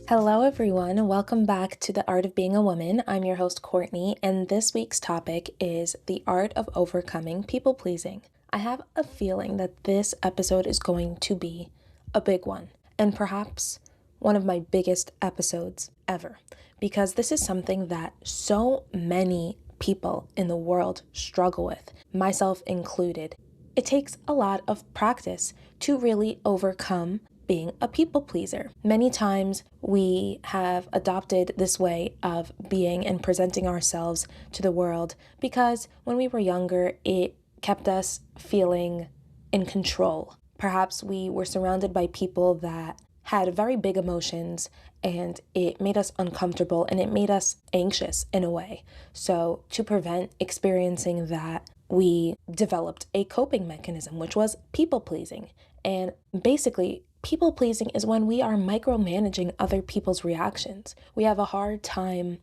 Hello, everyone. Welcome back to The Art of Being a Woman. I'm your host, Courtney, and this week's topic is the art of overcoming people pleasing. I have a feeling that this episode is going to be a big one, and perhaps one of my biggest episodes ever, because this is something that so many people in the world struggle with, myself included. It takes a lot of practice to really overcome being a people pleaser. Many times we have adopted this way of being and presenting ourselves to the world because when we were younger, it kept us feeling in control. Perhaps we were surrounded by people that had very big emotions and it made us uncomfortable and it made us anxious in a way. So to prevent experiencing that, we developed a coping mechanism, which was people pleasing. And basically, people pleasing is when we are micromanaging other people's reactions. We have a hard time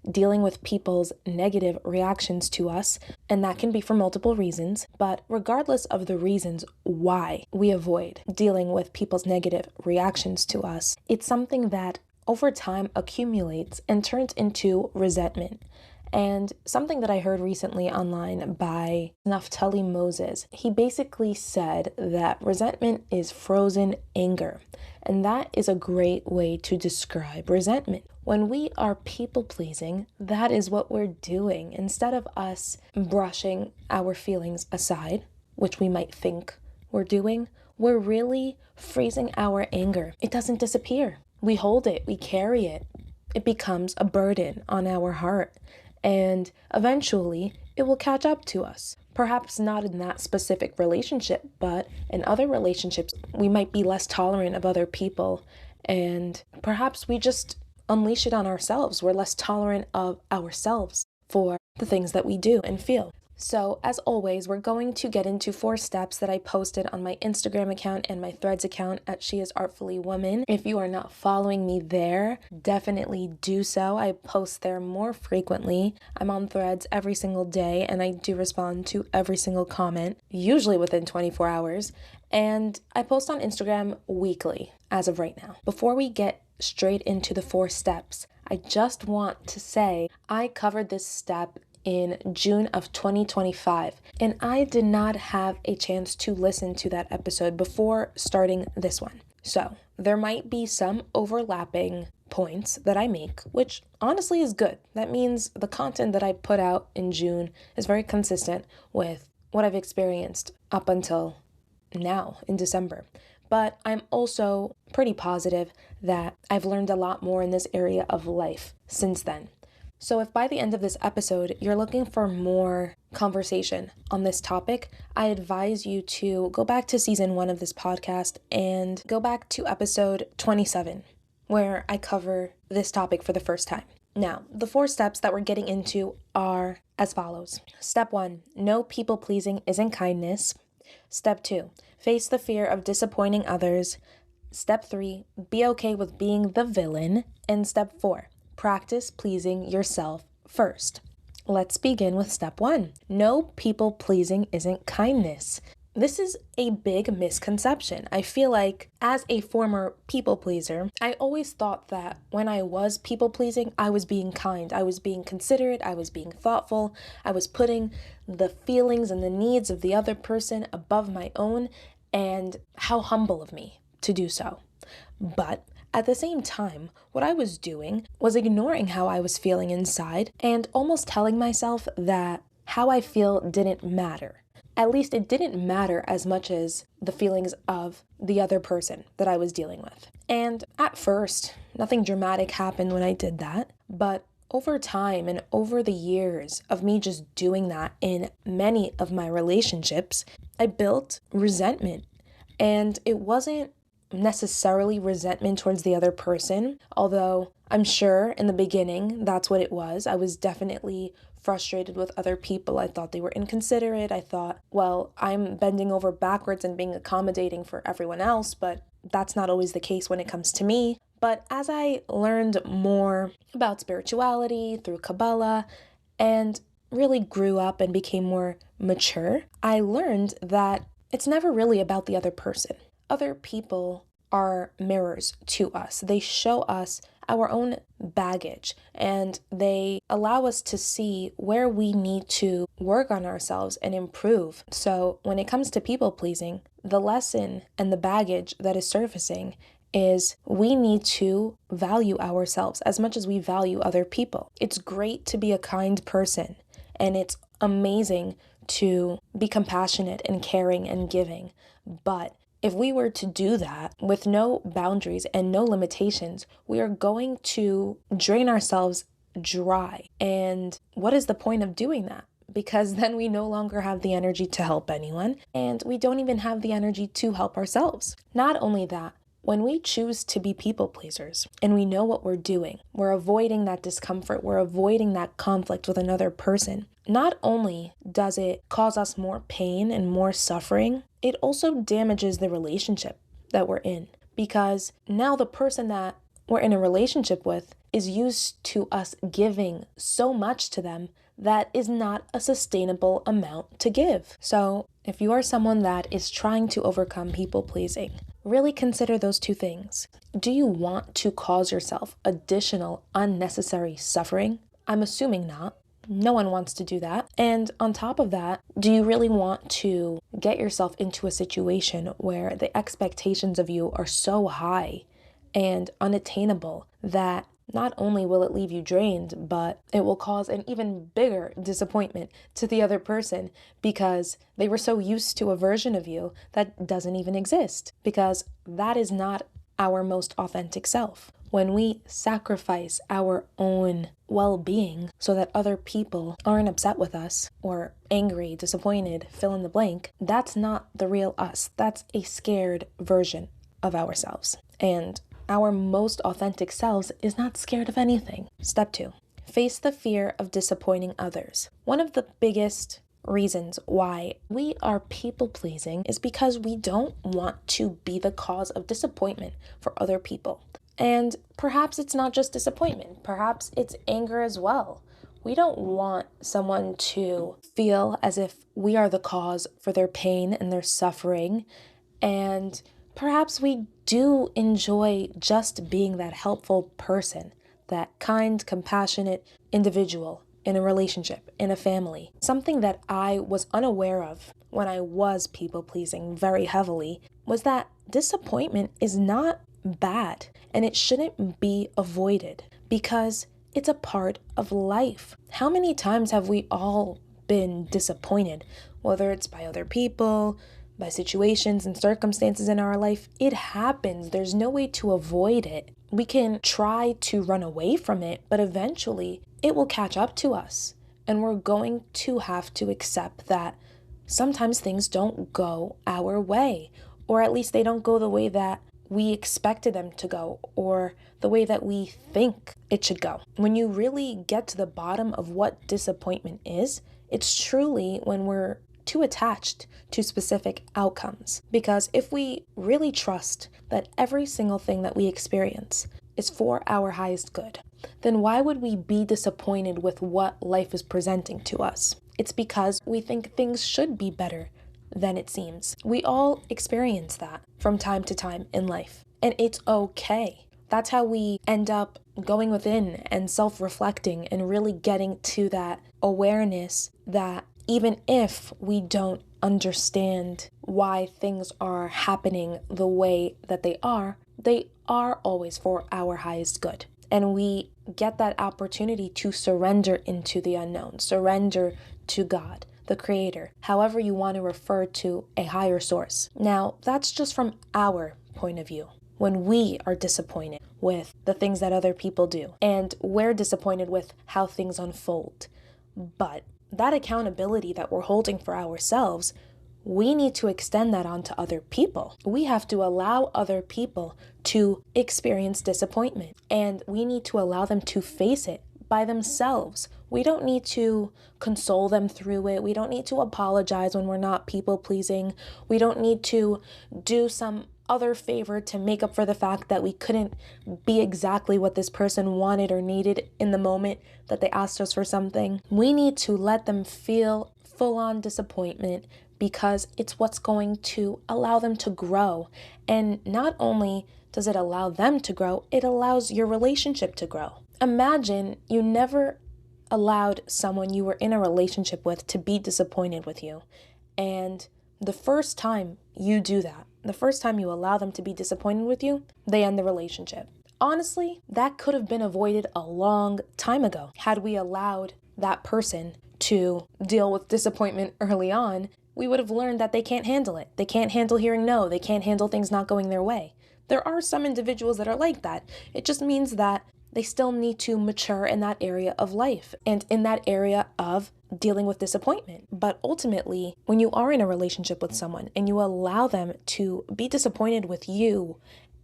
dealing with people's negative reactions to us, and that can be for multiple reasons. But regardless of the reasons why we avoid dealing with people's negative reactions to us, it's something that over time accumulates and turns into resentment. And something that I heard recently online by Naftali Moses, he basically said that resentment is frozen anger. And that is a great way to describe resentment. When we are people pleasing, that is what we're doing. Instead of us brushing our feelings aside, which we might think we're doing, we're really freezing our anger. It doesn't disappear. We hold it, we carry it. It becomes a burden on our heart. And eventually, it will catch up to us. Perhaps not in that specific relationship, but in other relationships, we might be less tolerant of other people. And perhaps we just unleash it on ourselves. We're less tolerant of ourselves for the things that we do and feel. So, as always, we're going to get into 4 steps that I posted on my Instagram account and my Threads account at She Is Artfully Woman. If you are not following me there, definitely do so. I post there more frequently. I'm on Threads every single day, and I do respond to every single comment, usually within 24 hours. And I post on Instagram weekly, as of right now. Before we get straight into the 4 steps, I just want to say I covered this step in June of 2025, and I did not have a chance to listen to that episode before starting this one. So there might be some overlapping points that I make, which honestly is good. That means the content that I put out in June is very consistent with what I've experienced up until now in December. But I'm also pretty positive that I've learned a lot more in this area of life since then. So if by the end of this episode, you're looking for more conversation on this topic, I advise you to go back to season 1 of this podcast and go back to episode 27, where I cover this topic for the first time. Now, the 4 steps that we're getting into are as follows. Step 1, no people pleasing isn't kindness. Step 2, face the fear of disappointing others. Step 3, be okay with being the villain. And step 4, practice pleasing yourself first. Let's begin with step 1. No people pleasing isn't kindness. This is a big misconception. I feel like as a former people pleaser, I always thought that when I was people pleasing, I was being kind. I was being considerate. I was being thoughtful. I was putting the feelings and the needs of the other person above my own, and how humble of me to do so. But at the same time, what I was doing was ignoring how I was feeling inside and almost telling myself that how I feel didn't matter. At least it didn't matter as much as the feelings of the other person that I was dealing with. And at first, nothing dramatic happened when I did that, but over time and over the years of me just doing that in many of my relationships, I built resentment. And it wasn't necessarily resentment towards the other person, although I'm sure in the beginning that's what it was. I was definitely frustrated with other people. I thought they were inconsiderate. I thought, well, I'm bending over backwards and being accommodating for everyone else, but that's not always the case when it comes to me. But as I learned more about spirituality through Kabbalah and really grew up and became more mature, I learned that it's never really about the other person. Other people are mirrors to us. They show us our own baggage, and they allow us to see where we need to work on ourselves and improve. So when it comes to people pleasing, the lesson and the baggage that is surfacing is we need to value ourselves as much as we value other people. It's great to be a kind person, and it's amazing to be compassionate and caring and giving. But if we were to do that with no boundaries and no limitations, we are going to drain ourselves dry. And what is the point of doing that? Because then we no longer have the energy to help anyone, and we don't even have the energy to help ourselves. Not only that, when we choose to be people pleasers and we know what we're doing, we're avoiding that discomfort, we're avoiding that conflict with another person. Not only does it cause us more pain and more suffering, it also damages the relationship that we're in, because now the person that we're in a relationship with is used to us giving so much to them that is not a sustainable amount to give. So if you are someone that is trying to overcome people pleasing, really consider those two things. Do you want to cause yourself additional unnecessary suffering? I'm assuming not. No one wants to do that. And on top of that, do you really want to get yourself into a situation where the expectations of you are so high and unattainable that not only will it leave you drained, but it will cause an even bigger disappointment to the other person because they were so used to a version of you that doesn't even exist, because that is not our most authentic self. When we sacrifice our own well-being so that other people aren't upset with us or angry, disappointed, fill in the blank, that's not the real us. That's a scared version of ourselves. And our most authentic selves is not scared of anything. Step 2, face the fear of disappointing others. One of the biggest reasons why we are people-pleasing is because we don't want to be the cause of disappointment for other people. And perhaps it's not just disappointment, perhaps it's anger as well. We don't want someone to feel as if we are the cause for their pain and their suffering, and perhaps we do enjoy just being that helpful person, that kind, compassionate individual in a relationship, in a family. Something that I was unaware of when I was people-pleasing very heavily was that disappointment is not bad, and it shouldn't be avoided because it's a part of life. How many times have we all been disappointed, whether it's by other people, by situations and circumstances in our life? It happens. There's no way to avoid it. We can try to run away from it, but eventually it will catch up to us. And we're going to have to accept that sometimes things don't go our way, or at least they don't go the way that we expected them to go, or the way that we think it should go. When you really get to the bottom of what disappointment is, it's truly when we're too attached to specific outcomes. Because if we really trust that every single thing that we experience is for our highest good, then why would we be disappointed with what life is presenting to us? It's because we think things should be better than it seems. We all experience that from time to time in life, and it's okay. That's how we end up going within and self-reflecting and really getting to that awareness that even if we don't understand why things are happening the way that they are always for our highest good. And we get that opportunity to surrender into the unknown, surrender to God, the Creator, however you want to refer to a higher source. Now, that's just from our point of view. When we are disappointed with the things that other people do, and we're disappointed with how things unfold. But that accountability that we're holding for ourselves, we need to extend that onto other people. We have to allow other people to experience disappointment, and we need to allow them to face it by themselves. We don't need to console them through it. We don't need to apologize when we're not people-pleasing. We don't need to do some other favor to make up for the fact that we couldn't be exactly what this person wanted or needed in the moment that they asked us for something. We need to let them feel full-on disappointment because it's what's going to allow them to grow. And not only does it allow them to grow, it allows your relationship to grow. Imagine you never allowed someone you were in a relationship with to be disappointed with you. And the first time you do that, the first time you allow them to be disappointed with you, they end the relationship. Honestly, that could have been avoided a long time ago had we allowed that person to deal with disappointment early on. We would have learned that they can't handle it. They can't handle hearing no. They can't handle things not going their way. There are some individuals that are like that. It just means that they still need to mature in that area of life and in that area of dealing with disappointment. But ultimately, when you are in a relationship with someone and you allow them to be disappointed with you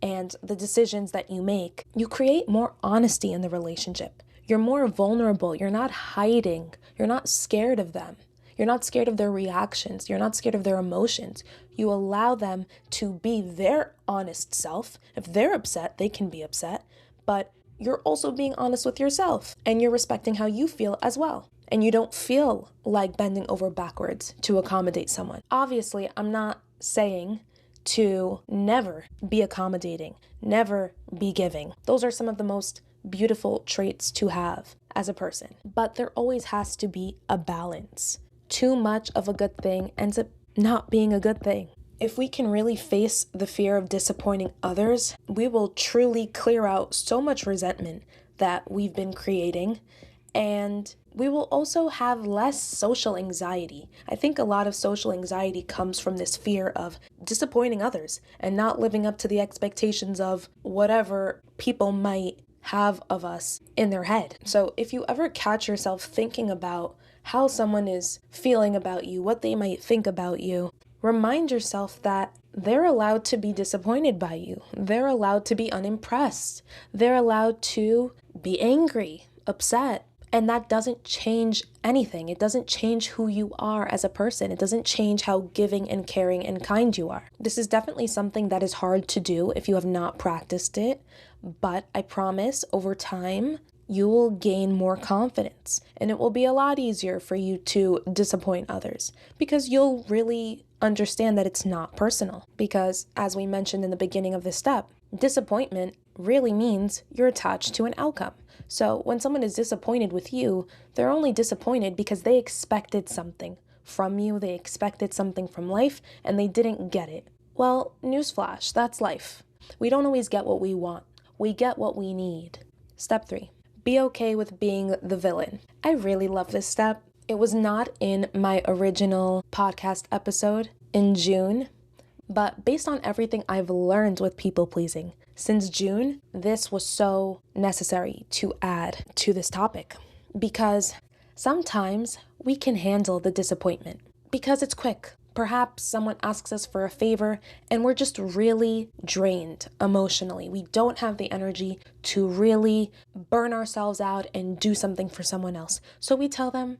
and the decisions that you make, you create more honesty in the relationship. You're more vulnerable. You're not hiding. You're not scared of them. You're not scared of their reactions. You're not scared of their emotions. You allow them to be their honest self. If they're upset, they can be upset, but you're also being honest with yourself and you're respecting how you feel as well. And you don't feel like bending over backwards to accommodate someone. Obviously, I'm not saying to never be accommodating, never be giving. Those are some of the most beautiful traits to have as a person. But there always has to be a balance. Too much of a good thing ends up not being a good thing. If we can really face the fear of disappointing others, we will truly clear out so much resentment that we've been creating, and we will also have less social anxiety. I think a lot of social anxiety comes from this fear of disappointing others and not living up to the expectations of whatever people might have of us in their head. So if you ever catch yourself thinking about how someone is feeling about you, what they might think about you, remind yourself that they're allowed to be disappointed by you. They're allowed to be unimpressed. They're allowed to be angry, upset. And that doesn't change anything. It doesn't change who you are as a person. It doesn't change how giving and caring and kind you are. This is definitely something that is hard to do if you have not practiced it. But I promise over time, you will gain more confidence and it will be a lot easier for you to disappoint others because you'll really understand that it's not personal. Because as we mentioned in the beginning of this step, disappointment really means you're attached to an outcome. So when someone is disappointed with you, they're only disappointed because they expected something from you, they expected something from life, and they didn't get it. Well, newsflash, that's life. We don't always get what we want. We get what we need. Step 3. Be okay with being the villain. I really love this step. It was not in my original podcast episode in June, but based on everything I've learned with people pleasing since June, this was so necessary to add to this topic because sometimes we can handle the disappointment because it's quick. Perhaps someone asks us for a favor and we're just really drained emotionally. We don't have the energy to really burn ourselves out and do something for someone else. So we tell them,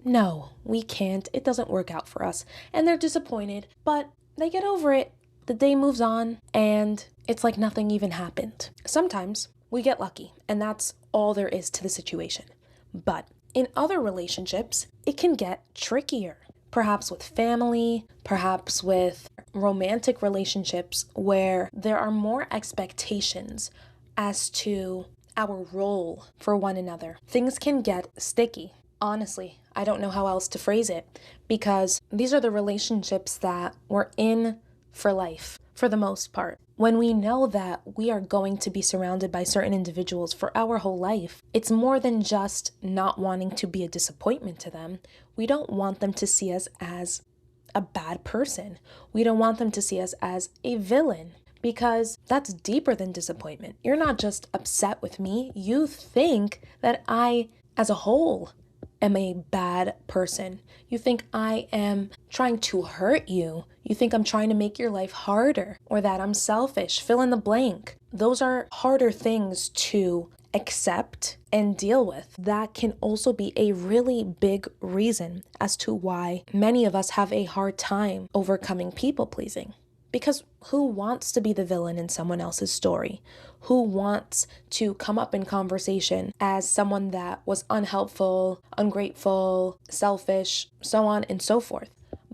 no, we can't. It doesn't work out for us. And they're disappointed, but they get over it. The day moves on and it's like nothing even happened. Sometimes we get lucky and that's all there is to the situation. But in other relationships, it can get trickier. Perhaps with family, perhaps with romantic relationships where there are more expectations as to our role for one another. Things can get sticky. Honestly, I don't know how else to phrase it because these are the relationships that we're in for life, for the most part. When we know that we are going to be surrounded by certain individuals for our whole life, it's more than just not wanting to be a disappointment to them. We don't want them to see us as a bad person. We don't want them to see us as a villain because that's deeper than disappointment. You're not just upset with me. You think that I, as a whole, am a bad person. You think I am trying to hurt you. You think I'm trying to make your life harder or that I'm selfish. Fill in the blank. Those are harder things to accept and deal with. That can also be a really big reason as to why many of us have a hard time overcoming people pleasing. Because who wants to be the villain in someone else's story? Who wants to come up in conversation as someone that was unhelpful, ungrateful, selfish, so on and so forth?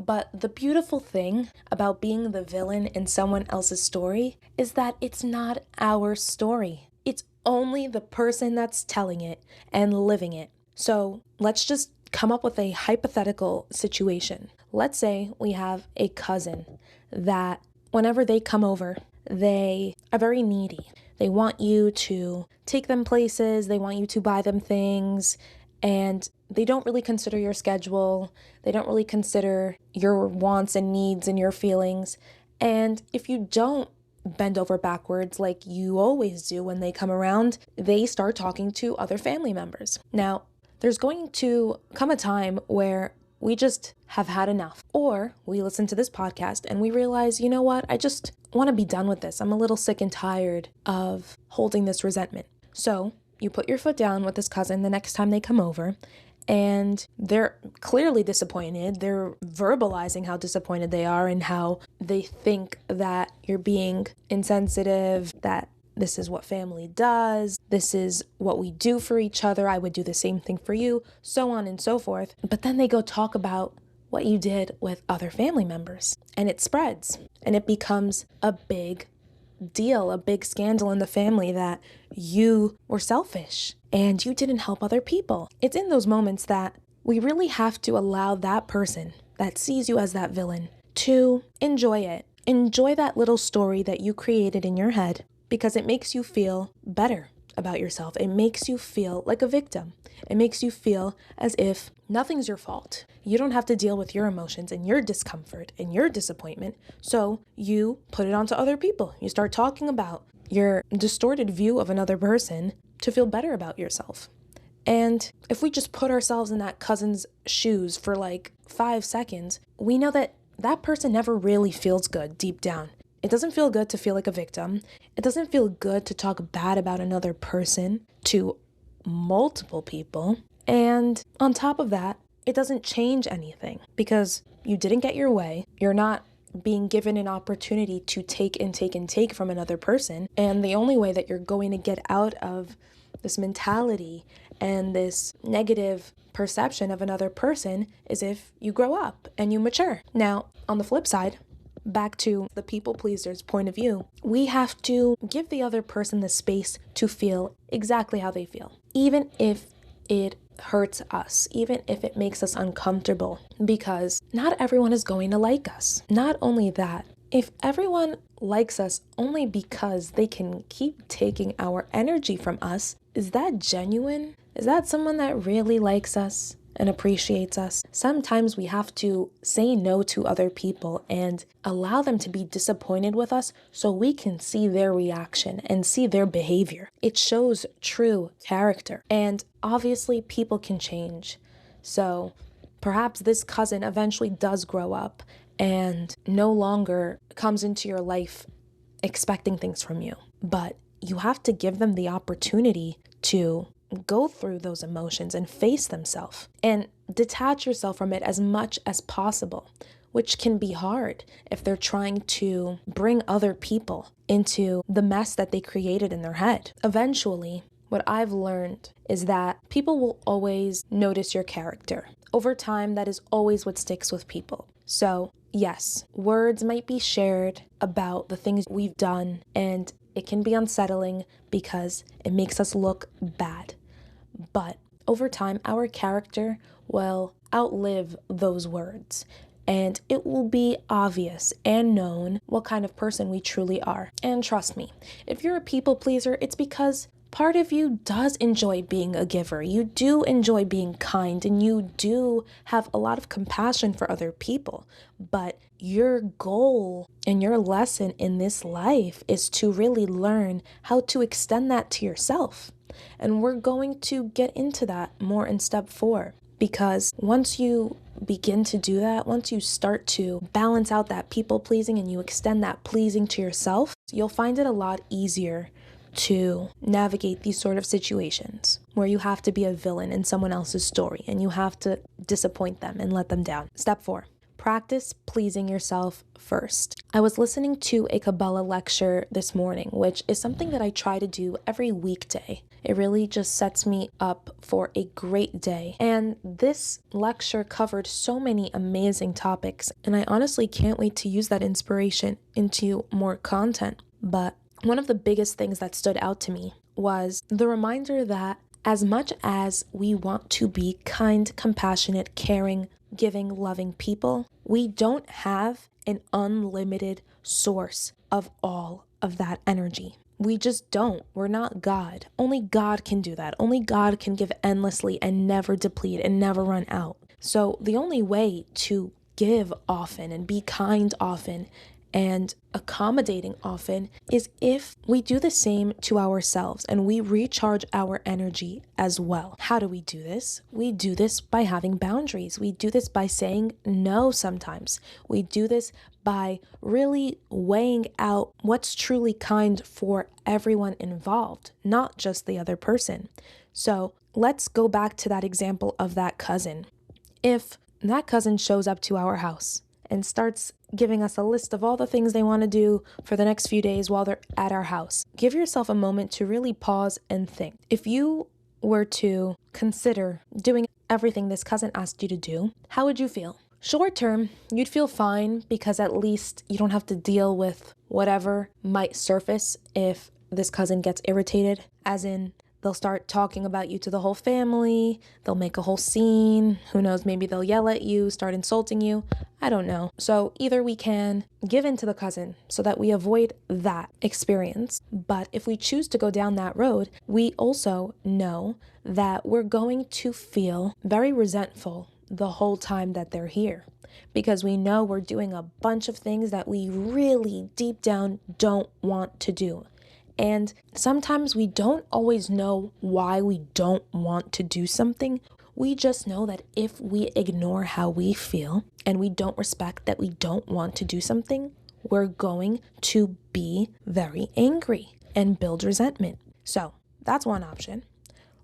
But the beautiful thing about being the villain in someone else's story is that it's not our story. It's only the person that's telling it and living it. So let's just come up with a hypothetical situation. Let's say we have a cousin that whenever they come over, they are very needy. They want you to take them places, they want you to buy them things, and they don't really consider your schedule. They don't really consider your wants and needs and your feelings. And if you don't bend over backwards like you always do when they come around, they start talking to other family members. Now, there's going to come a time where we just have had enough. Or we listen to this podcast and we realize, you know what, I just want to be done with this. I'm a little sick and tired of holding this resentment. So you put your foot down with this cousin the next time they come over, and they're clearly disappointed. They're verbalizing how disappointed they are and how they think that you're being insensitive, that this is what family does, this is what we do for each other, I would do the same thing for you, so on and so forth. But then they go talk about what you did with other family members, and it spreads, and it becomes a big deal, a big scandal in the family that you were selfish and you didn't help other people. It's in those moments that we really have to allow that person that sees you as that villain to enjoy it. Enjoy that little story that you created in your head, because it makes you feel better about yourself. It makes you feel like a victim. It makes you feel as if nothing's your fault. You don't have to deal with your emotions and your discomfort and your disappointment. So you put it onto other people. You start talking about your distorted view of another person to feel better about yourself. And if we just put ourselves in that cousin's shoes for like 5 seconds, we know that that person never really feels good deep down. It doesn't feel good to feel like a victim. It doesn't feel good to talk bad about another person to multiple people. And on top of that, it doesn't change anything because you didn't get your way. You're not being given an opportunity to take and take and take from another person. And the only way that you're going to get out of this mentality and this negative perception of another person is if you grow up and you mature. Now, on the flip side, back to the people pleaser's point of view, we have to give the other person the space to feel exactly how they feel, even if it hurts us, even if it makes us uncomfortable, because not everyone is going to like us. Not only that, if everyone likes us only because they can keep taking our energy from us, is that genuine? Is that someone that really likes us and appreciates us? Sometimes we have to say no to other people and allow them to be disappointed with us so we can see their reaction and see their behavior. It shows true character. And obviously people can change. So perhaps this cousin eventually does grow up and no longer comes into your life expecting things from you. But you have to give them the opportunity to go through those emotions and face themselves and detach yourself from it as much as possible, which can be hard if they're trying to bring other people into the mess that they created in their head. Eventually, what I've learned is that people will always notice your character. Over time, that is always what sticks with people. So yes, words might be shared about the things we've done, and it can be unsettling because it makes us look bad. But over time, our character will outlive those words, and it will be obvious and known what kind of person we truly are. And trust me, if you're a people pleaser, it's because part of you does enjoy being a giver. You do enjoy being kind, and you do have a lot of compassion for other people. But your goal and your lesson in this life is to really learn how to extend that to yourself. And we're going to get into that more in step 4, because once you begin to do that, once you start to balance out that people pleasing and you extend that pleasing to yourself, you'll find it a lot easier to navigate these sort of situations where you have to be a villain in someone else's story and you have to disappoint them and let them down. Step 4. Practice pleasing yourself first. I was listening to a Kabbalah lecture this morning, which is something that I try to do every weekday. It really just sets me up for a great day. And this lecture covered so many amazing topics, and I honestly can't wait to use that inspiration into more content. But one of the biggest things that stood out to me was the reminder that as much as we want to be kind, compassionate, caring, giving, loving people, we don't have an unlimited source of all of that energy. We just don't. We're not God. Only God can do that. Only God can give endlessly and never deplete and never run out. So the only way to give often and be kind often and accommodating often is if we do the same to ourselves and we recharge our energy as well. How do we do this? We do this by having boundaries. We do this by saying no sometimes. We do this by really weighing out what's truly kind for everyone involved, not just the other person. So let's go back to that example of that cousin. If that cousin shows up to our house and starts giving us a list of all the things they want to do for the next few days while they're at our house, give yourself a moment to really pause and think. If you were to consider doing everything this cousin asked you to do, how would you feel? Short term, you'd feel fine because at least you don't have to deal with whatever might surface if this cousin gets irritated, as in they'll start talking about you to the whole family, they'll make a whole scene, who knows, maybe they'll yell at you, start insulting you, I don't know. So either we can give in to the cousin so that we avoid that experience, but if we choose to go down that road, we also know that we're going to feel very resentful the whole time that they're here, because we know we're doing a bunch of things that we really deep down don't want to do. And sometimes we don't always know why we don't want to do something. We just know that if we ignore how we feel and we don't respect that we don't want to do something, we're going to be very angry and build resentment. So that's one option.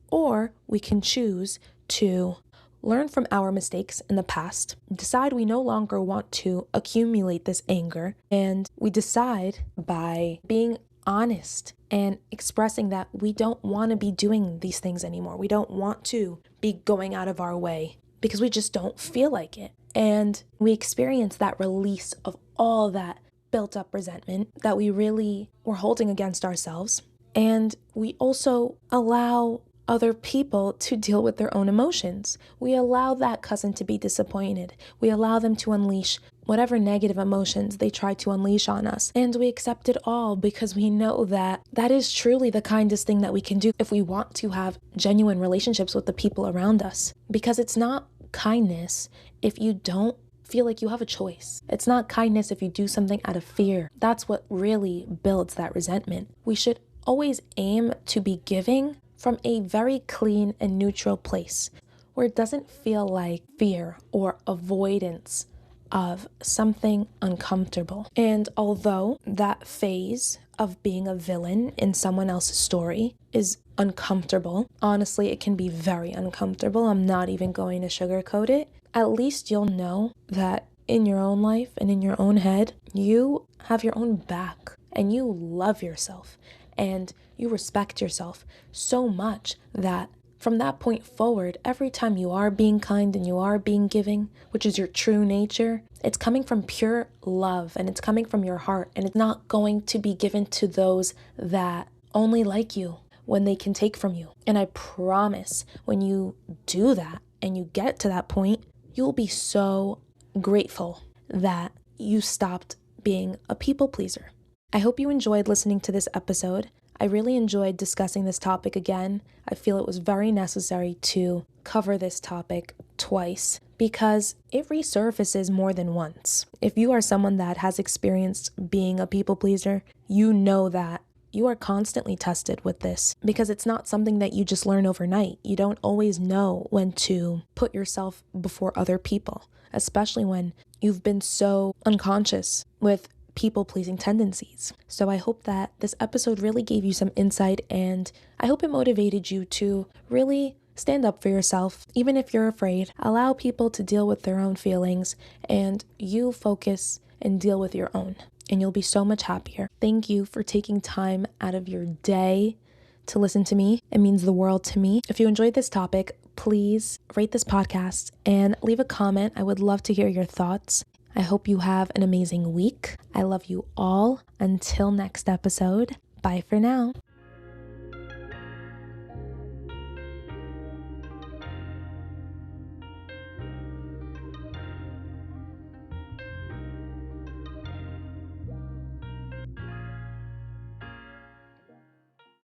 Or we can choose to learn from our mistakes in the past, decide we no longer want to accumulate this anger, and we decide by being honest and expressing that we don't want to be doing these things anymore. We don't want to be going out of our way because we just don't feel like it. And we experience that release of all that built up resentment that we really were holding against ourselves. And we also allow other people to deal with their own emotions. We allow that cousin to be disappointed. We allow them to unleash whatever negative emotions they try to unleash on us. And we accept it all because we know that that is truly the kindest thing that we can do if we want to have genuine relationships with the people around us. Because it's not kindness if you don't feel like you have a choice. It's not kindness if you do something out of fear. That's what really builds that resentment. We should always aim to be giving from a very clean and neutral place where it doesn't feel like fear or avoidance of something uncomfortable. And although that phase of being a villain in someone else's story is uncomfortable, honestly, it can be very uncomfortable. I'm not even going to sugarcoat it. At least you'll know that in your own life and in your own head, you have your own back and you love yourself and you respect yourself so much that from that point forward, every time you are being kind and you are being giving, which is your true nature, it's coming from pure love and it's coming from your heart, and it's not going to be given to those that only like you when they can take from you. And I promise when you do that and you get to that point, you'll be so grateful that you stopped being a people pleaser. I hope you enjoyed listening to this episode. I really enjoyed discussing this topic again. I feel it was very necessary to cover this topic twice because it resurfaces more than once. If you are someone that has experienced being a people pleaser, you know that you are constantly tested with this because it's not something that you just learn overnight. You don't always know when to put yourself before other people, especially when you've been so unconscious with people-pleasing tendencies. So I hope that this episode really gave you some insight, and I hope it motivated you to really stand up for yourself. Even if you're afraid, allow people to deal with their own feelings and you focus and deal with your own, and you'll be so much happier. Thank you for taking time out of your day to listen to me. It means the world to me. If you enjoyed this topic, please rate this podcast and leave a comment. I would love to hear your thoughts. I hope you have an amazing week. I love you all. Until next episode, bye for now.